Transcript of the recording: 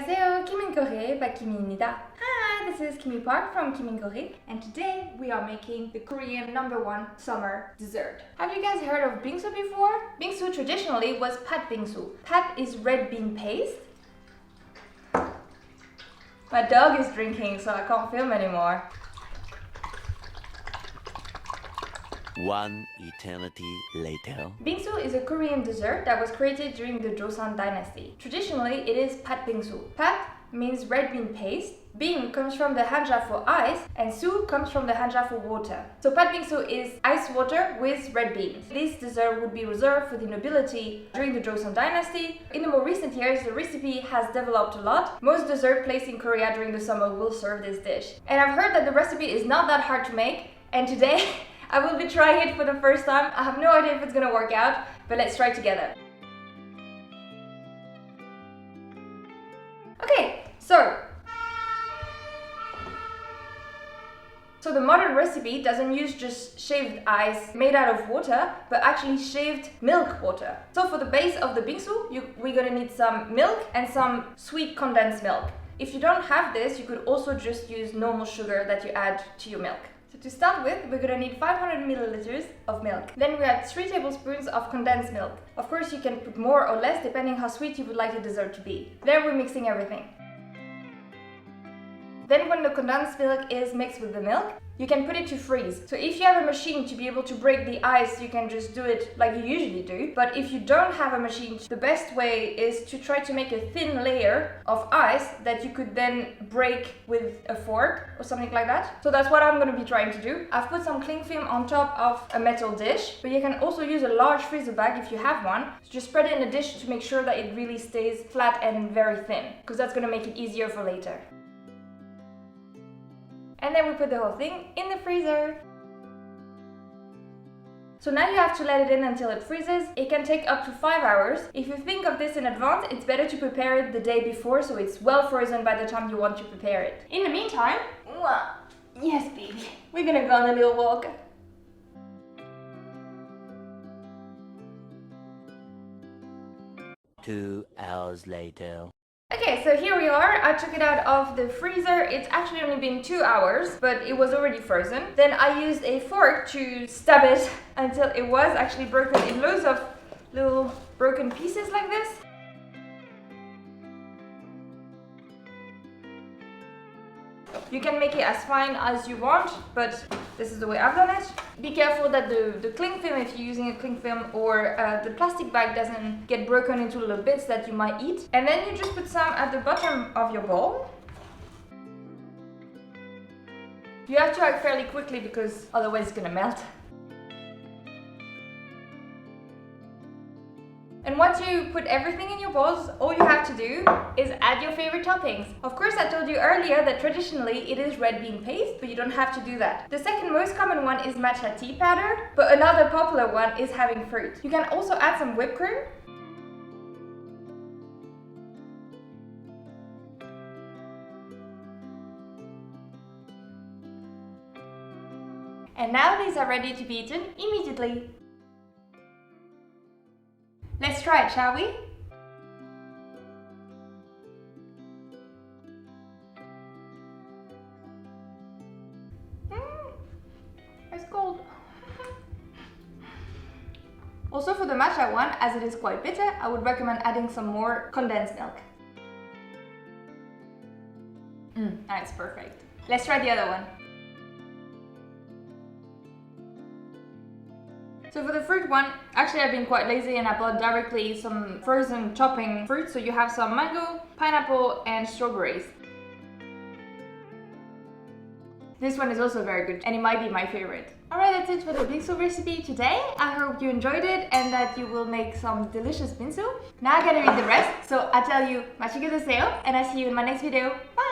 안녕하세요, kimincoree by Kimi입니다. Hi, this is Kimi Park from kimincoree, and today we are making the Korean #1 summer dessert. Have you guys heard of Bingsu before? Bingsu traditionally was pat Bingsu. Pat is red bean paste. My dog is drinking, so I can't film anymore. One eternity later. Bingsu is a Korean dessert that was created during the Joseon dynasty. Traditionally, it is pat Bingsu. Pat means red bean paste. Bing comes from the Hanja for ice, and su comes from the Hanja for water. So pat Bingsu is ice water with red beans. This dessert would be reserved for the nobility during the Joseon dynasty. In the more recent years, the recipe has developed a lot. Most dessert places in Korea during the summer will serve this dish. And I've heard that the recipe is not that hard to make, and today I will be trying it for the first time. I have no idea if it's gonna work out, but let's try together. Okay, so the modern recipe doesn't use just shaved ice made out of water, but actually shaved milk water. So for the base of the bingsu, we're gonna need some milk and some sweet condensed milk. If you don't have this, you could also just use normal sugar that you add to your milk. So to start with, we're gonna need 500 milliliters of milk. Then we add 3 tablespoons of condensed milk. Of course, you can put more or less depending how sweet you would like the dessert to be. Then we're mixing everything. Then when the condensed milk is mixed with the milk, you can put it to freeze. So if you have a machine to be able to break the ice, you can just do it like you usually do. But if you don't have a machine, the best way is to try to make a thin layer of ice that you could then break with a fork or something like that. So that's what I'm going to be trying to do. I've put some cling film on top of a metal dish, but you can also use a large freezer bag if you have one. So just spread it in a dish to make sure that it really stays flat and very thin, because that's going to make it easier for later. And then we put the whole thing in the freezer. So now you have to let it in until it freezes. It can take up to 5 hours. If you think of this in advance, it's better to prepare it the day before so it's well frozen by the time you want to prepare it. In the meantime, yes baby, we're gonna go on a little walk. Two hours later. Okay, so here we are. I took it out of the freezer. It's actually only been 2 hours, but it was already frozen. Then I used a fork to stab it until it was actually broken in loads of little broken pieces like this. You can make it as fine as you want, but this is the way I've done it. Be careful that the cling film, if you're using a cling film, or the plastic bag doesn't get broken into little bits that you might eat. And then you just put some at the bottom of your bowl. You have to act fairly quickly because otherwise it's gonna melt. And once you put everything in your bowls, all you have to do is add your favorite toppings. Of course, I told you earlier that traditionally it is red bean paste, but you don't have to do that. The second most common one is matcha tea powder, but another popular one is having fruit. You can also add some whipped cream. And now these are ready to be eaten immediately. Let's try it, shall we? It's cold. Also for the matcha one, as it is quite bitter, I would recommend adding some more condensed milk. That's perfect. Let's try the other one. So for the fruit one, actually I've been quite lazy and I bought directly some frozen chopping fruit. So you have some mango, pineapple and strawberries. This one is also very good and it might be my favorite. Alright, that's it for the bingsu recipe today. I hope you enjoyed it and that you will make some delicious bingsu. Now I gotta read the rest, so I tell you, 맛있게 드세요 and I see you in my next video. Bye!